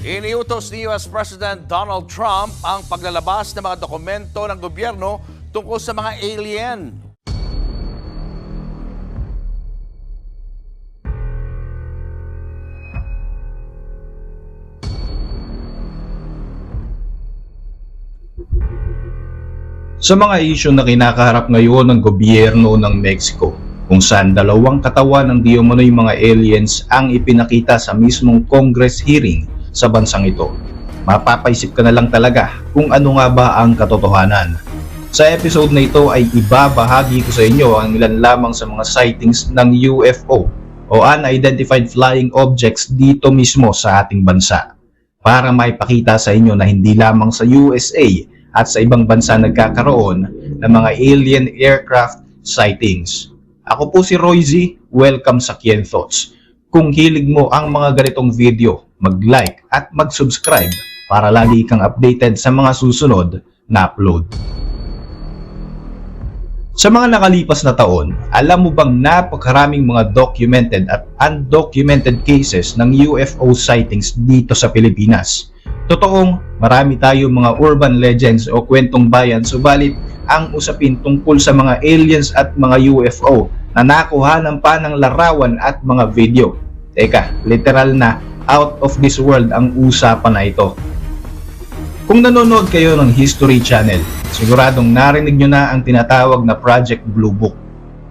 Iniutos ni US President Donald Trump ang paglalabas ng mga dokumento ng gobyerno tungkol sa mga alien. Sa mga isyu na kinakaharap ngayon ng gobyerno ng Mexico, kung saan dalawang katawan ng di umano'y mga aliens ang ipinakita sa mismong Congress hearing sa bansang ito, mapapaisip ka na lang talaga kung ano nga ba ang katotohanan. Sa episode na ito ay ibabahagi ko sa inyo ang ilan lamang sa mga sightings ng UFO o Unidentified Flying Objects dito mismo sa ating bansa, para maipakita sa inyo na hindi lamang sa USA at sa ibang bansa nagkakaroon ng mga alien aircraft sightings. Ako po si Roy Z, welcome sa Kien Thoughts. Kung hilig mo ang mga ganitong video, mag-like at mag-subscribe para lagi kang updated sa mga susunod na upload. Sa mga nakalipas na taon, alam mo bang napakaraming mga documented at undocumented cases ng UFO sightings dito sa Pilipinas? Totoong marami tayong mga urban legends o kwentong bayan, subalit ang usapin tungkol sa mga aliens at mga UFO na nakuhanan pa ng larawan at mga video. Teka, literal na out of this world ang usapan na ito. Kung nanonood kayo ng History Channel, siguradong narinig nyo na ang tinatawag na Project Blue Book.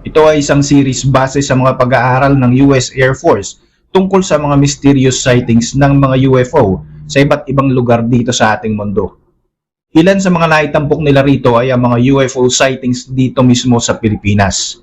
Ito ay isang series base sa mga pag-aaral ng US Air Force tungkol sa mga mysterious sightings ng mga UFO sa iba't ibang lugar dito sa ating mundo. Ilan sa mga naitampok nila rito ay ang mga UFO sightings dito mismo sa Pilipinas.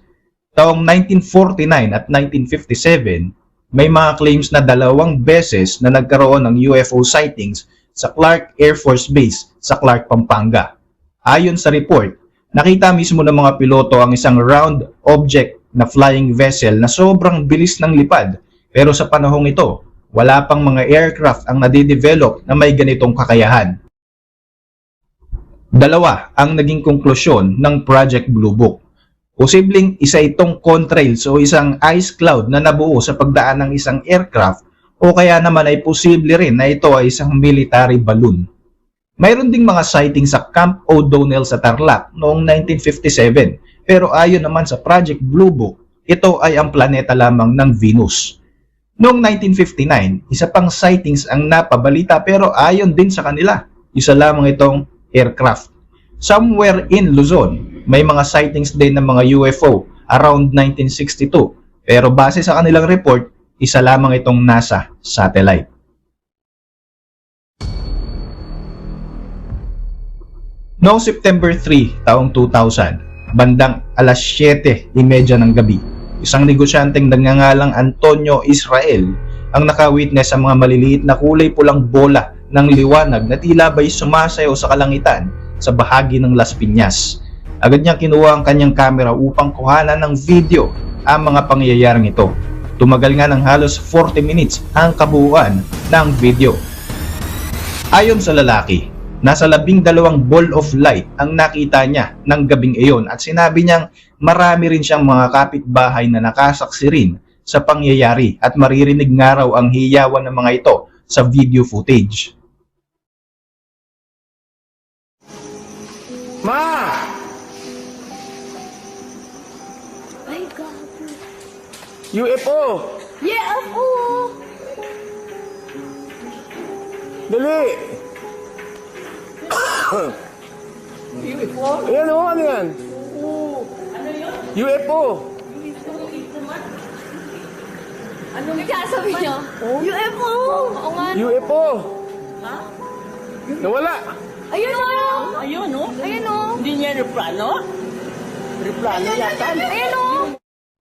Taong 1949 at 1957, may mga claims na 2 beses na nagkaroon ng UFO sightings sa Clark Air Force Base sa Clark, Pampanga. Ayon sa report, nakita mismo ng mga piloto ang isang round object na flying vessel na sobrang bilis ng lipad, pero sa panahong ito, wala pang mga aircraft ang nadidevelop na may ganitong kakayahan. 2 ang naging konklusyon ng Project Blue Book. Posibleng isa itong contrails o isang ice cloud na nabuo sa pagdaan ng isang aircraft, o kaya naman ay posible rin na ito ay isang military balloon. Mayroon ding mga sightings sa Camp O'Donnell sa Tarlac noong 1957, pero ayon naman sa Project Blue Book, ito ay ang planeta lamang ng Venus. Noong 1959, isa pang sightings ang napabalita, pero ayon din sa kanila, isa lamang itong aircraft. Somewhere in Luzon, may mga sightings din ng mga UFO around 1962, pero base sa kanilang report, isa lamang itong NASA satellite. Noong September 3, taong 2000, bandang alas 7:30 ng gabi, isang negosyanteng nagngangalang Antonio Israel ang nakawitness sa mga maliliit na kulay pulang bola ng liwanag na tila ba'y sumasayaw sa kalangitan sa bahagi ng Las Piñas. Agad niyang kinuha ang kanyang kamera upang kuhanan ng video ang mga pangyayaring ito. Tumagal nga ng halos 40 minutes ang kabuuan ng video. Ayon sa lalaki, nasa 12 ball of light ang nakita niya ng gabing iyon, at sinabi niyang marami rin siyang mga kapitbahay na nakasaksi rin sa pangyayari at maririnig nga raw ang hiyawan ng mga ito sa video footage. Ma! Ay, gago. UFO! UFO! Dali! UFO? Ayan o, ano yan? Ano yun? UFO! Ano nagsasabi niyo? UFO! Oo nga. UFO! Ha? Nawala! Ayun o! Ayun, no? Ayun o! Hindi niya replano? Replano yata. Ayun o!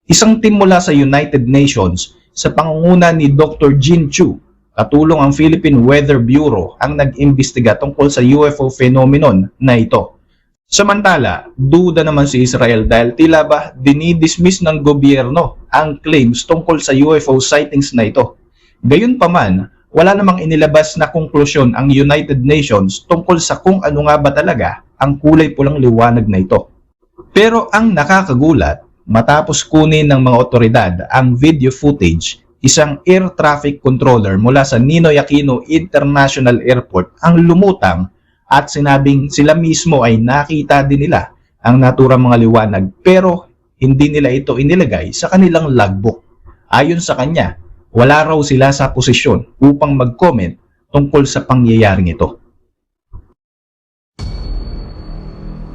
Isang team mula sa United Nations sa pangunguna ni Dr. Jin Chu, katulong ang Philippine Weather Bureau, ang nag-imbestiga tungkol sa UFO phenomenon na ito. Samantala, duda naman si Israel dahil tila ba dinidismiss ng gobyerno ang claims tungkol sa UFO sightings na ito. Gayunpaman, wala namang inilabas na konklusyon ang United Nations tungkol sa kung ano nga ba talaga ang kulay pulang liwanag na ito. Pero ang nakakagulat, matapos kunin ng mga otoridad ang video footage, isang air traffic controller mula sa Ninoy Aquino International Airport ang lumutang at sinabing sila mismo ay nakita din nila ang naturang mga liwanag pero hindi nila ito inilagay sa kanilang logbook. Ayon sa kanya, wala raw sila sa posisyon upang mag-comment tungkol sa pangyayaring ito.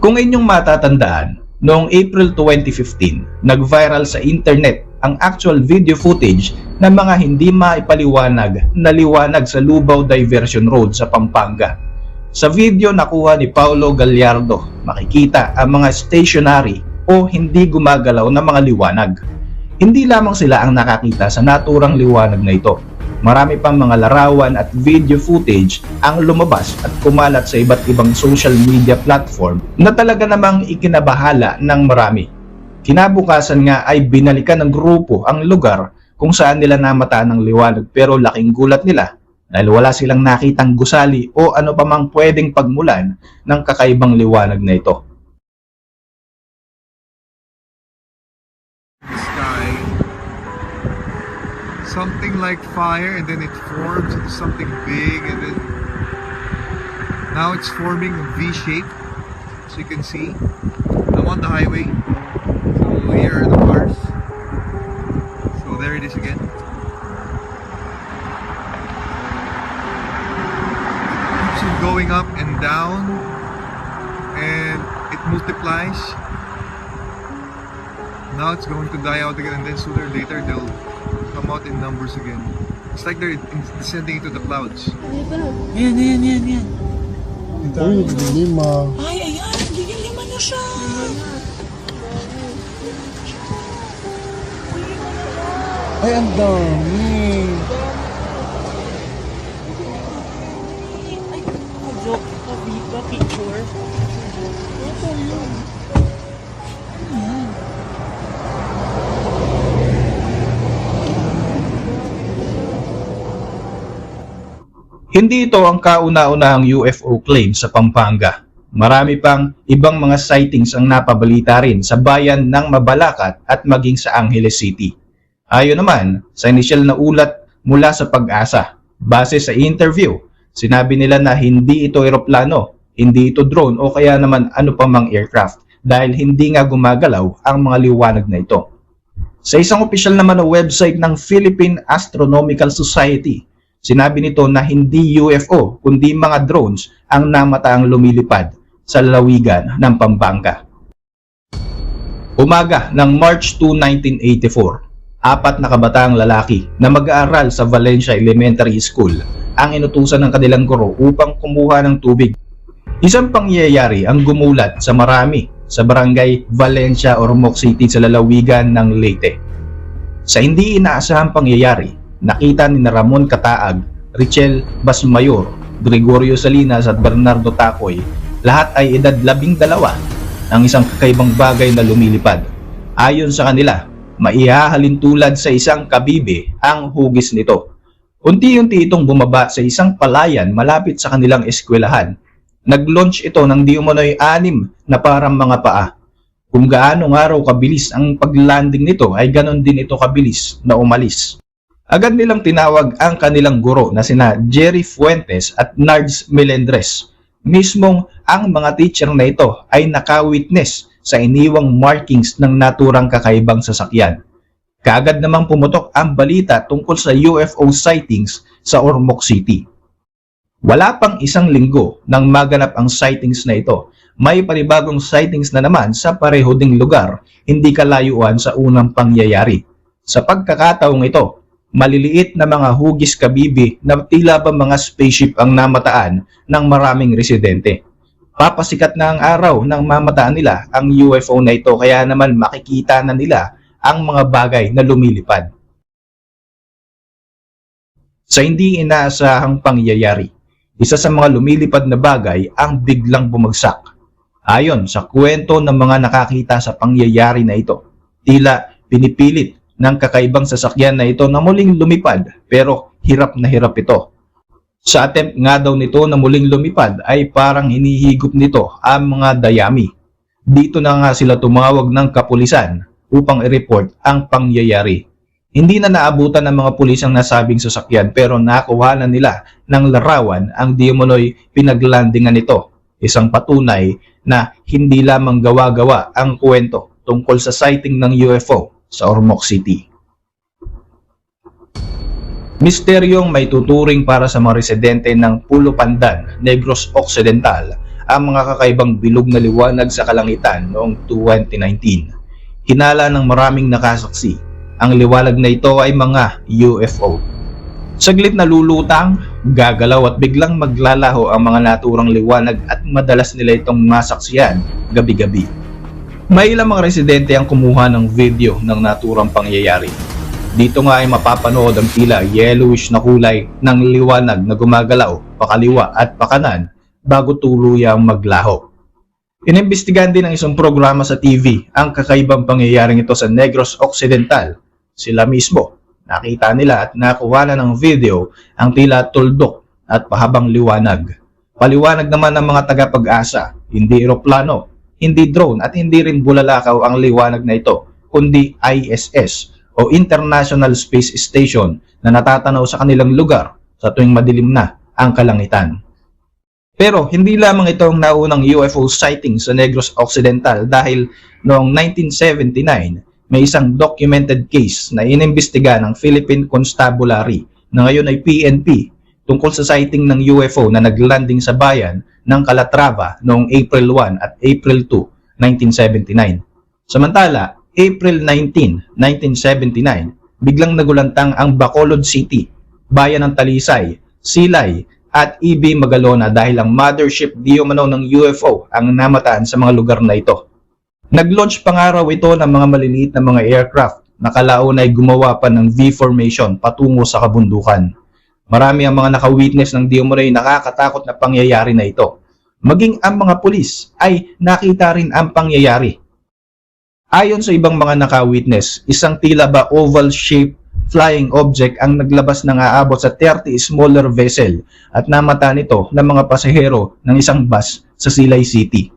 Kung inyong matatandaan, noong April 2015, nag-viral sa internet ang actual video footage ng mga hindi maipaliwanag na liwanag sa Lubao Diversion Road sa Pampanga. Sa video nakuha ni Paulo Gallardo, makikita ang mga stationary o hindi gumagalaw na mga liwanag. Hindi lamang sila ang nakakita sa naturang liwanag na ito. Marami pang mga larawan at video footage ang lumabas at kumalat sa iba't ibang social media platform na talaga namang ikinabahala ng marami. Kinabukasan nga ay binalikan ng grupo ang lugar kung saan nila namataan ng liwanag pero laking gulat nila dahil wala silang nakitang gusali o ano pa mang pwedeng pagmulan ng kakaibang liwanag na ito. Sky, something like fire, and then it forms into something big, and then now it's forming a V shape. So you can see, I'm on the highway. So here are the cars. So there it is again. It keeps on going up and down, and it multiplies. Now it's going to die out again, and then sooner or later they'll come out in numbers again. It's like they're descending into the clouds. Yan. Uy, lima. Ay, ayan. Lima na siya. Ay, ang dami. Ay, joke. Picture. Hindi ito ang kauna-unahang UFO claim sa Pampanga. Marami pang ibang mga sightings ang napabalita rin sa bayan ng Mabalacat at maging sa Angeles City. Ayon naman sa inisyal na ulat mula sa Pag-asa, base sa interview, sinabi nila na hindi ito eroplano, hindi ito drone o kaya naman ano pa mang aircraft dahil hindi nga gumagalaw ang mga liwanag na ito. Sa isang opisyal naman na website ng Philippine Astronomical Society, sinabi nito na hindi UFO kundi mga drones ang namataang lumilipad sa lalawigan ng Pampanga. Umaga ng March 2, 1984, 4 na kabataang lalaki na mag-aaral sa Valencia Elementary School ang inutusan ng kanilang guro upang kumuha ng tubig. Isang pangyayari ang gumulat sa marami sa barangay Valencia, Ormoc City sa lalawigan ng Leyte. Sa hindi inaasahang pangyayari, nakita ni Ramon Kataag, Richel Basmayor, Gregorio Salinas at Bernardo Tacoy, lahat ay edad 12, ang isang kakaibang bagay na lumilipad. Ayon sa kanila, maihahalin tulad sa isang kabibe ang hugis nito. Unti-unti itong bumaba sa isang palayan malapit sa kanilang eskwelahan. Nag-launch ito ng di umano'y 6 na parang mga paa. Kung gaano nga raw kabilis ang paglanding nito ay ganon din ito kabilis na umalis. Agad nilang tinawag ang kanilang guro na sina Jerry Fuentes at Nards Melendres. Mismong ang mga teacher na ito ay naka-witness sa iniwang markings ng naturang kakaibang sasakyan. Kaagad namang pumutok ang balita tungkol sa UFO sightings sa Ormoc City. Wala pang isang linggo nang maganap ang sightings na ito, may panibagong sightings na naman sa pareho ding lugar, hindi kalayuan sa unang pangyayari. Sa pagkakataong ito, maliliit na mga hugis kabibi na tila ba mga spaceship ang namataan ng maraming residente. Papasikat na ang araw nang mamataan nila ang UFO na ito kaya naman makikita na nila ang mga bagay na lumilipad. Sa hindi inaasahang pangyayari, isa sa mga lumilipad na bagay ang biglang bumagsak. Ayon sa kwento ng mga nakakita sa pangyayari na ito, tila pinipilit ng kakaibang sasakyan na ito na muling lumipad pero hirap na hirap ito. Sa attempt nga daw nito na muling lumipad ay parang hinihigop nito ang mga dayami. Dito na nga sila tumawag ng kapulisan upang i-report ang pangyayari. Hindi na naabutan ng mga pulis ang nasabing sasakyan pero nakuha na nila ng larawan ang di umano'y pinaglandingan nito. Isang patunay na hindi lamang gawa-gawa ang kwento tungkol sa sighting ng UFO sa Ormoc City. Misteryong may tuturing para sa mga residente ng Pulo Pandan, Negros Occidental ang mga kakaibang bilog na liwanag sa kalangitan noong 2019. Hinala ng maraming nakasaksi, ang liwanag na ito ay mga UFO. Saglit na lulutang, gagalaw at biglang maglalaho ang mga naturang liwanag at madalas nila itong masaksiyan gabi-gabi. May ilang mga residente ang kumuha ng video ng naturang pangyayari. Dito nga ay mapapanood ang tila yellowish na kulay ng liwanag na gumagalaw pakaliwa at pakanan bago tuluyang maglaho. Inimbestigahan din ng isang programa sa TV ang kakaibang pangyayaring ito sa Negros Occidental. Sila mismo, nakita nila at nakuha na ng video ang tila tuldok at pahabang liwanag. Paliwanag naman ng mga tagapag-asa, hindi eroplano, hindi drone at hindi rin bulalakaw ang liwanag na ito, kundi ISS o International Space Station na natatanaw sa kanilang lugar sa tuwing madilim na ang kalangitan. Pero hindi lamang ito ang naunang UFO sighting sa Negros Occidental dahil noong 1979, may isang documented case na inimbestiga ng Philippine Constabulary na ngayon ay PNP tungkol sa sighting ng UFO na naglanding sa bayan ng Calatrava noong April 1 at April 2, 1979. Samantala, April 19, 1979, biglang nagulantang ang Bacolod City, bayan ng Talisay, Silay at EB Magalona dahil ang mothership di umano ng UFO ang namataan sa mga lugar na ito. Nag-launch pangaraw ito ng mga maliliit na mga aircraft na kalaon ay gumawa pa ng V-formation patungo sa kabundukan. Marami ang mga nakawitness ng di umano'y nakakatakot na pangyayari na ito. Maging ang mga pulis ay nakita rin ang pangyayari. Ayon sa ibang mga nakawitness, isang tila ba oval-shaped flying object ang naglabas ng aabot sa 30 smaller vessel at namata nito ng mga pasahero ng isang bus sa Silay City.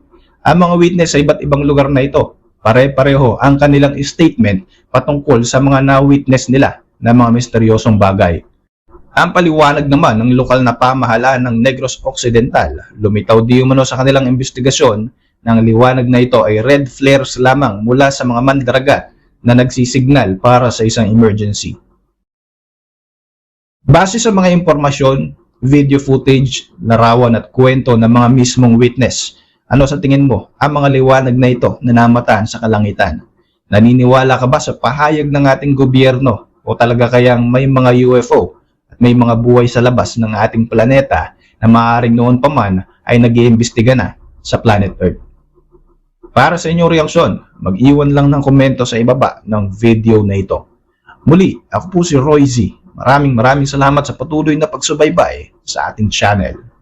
Ang mga witness sa iba't ibang lugar na ito, pare-pareho ang kanilang statement patungkol sa mga na-witness nila na mga misteryosong bagay. Ang paliwanag naman ng lokal na pamahalaan ng Negros Occidental, lumitaw di umano sa kanilang investigasyon ng liwanag na ito ay red flares lamang mula sa mga mandaragat na nagsisignal para sa isang emergency. Base sa mga impormasyon, video footage, larawan at kwento ng mga mismong witness, ano sa tingin mo ang mga liwanag na ito na namataan sa kalangitan? Naniniwala ka ba sa pahayag ng ating gobyerno o talaga kayang may mga UFO at may mga buhay sa labas ng ating planeta na maaaring noon pa man ay nag-iimbestiga na sa planet Earth? Para sa inyong reaksyon, mag-iwan lang ng komento sa ibaba ng video na ito. Muli, ako po si Roy Z. Maraming salamat sa patuloy na pagsubaybay sa ating channel.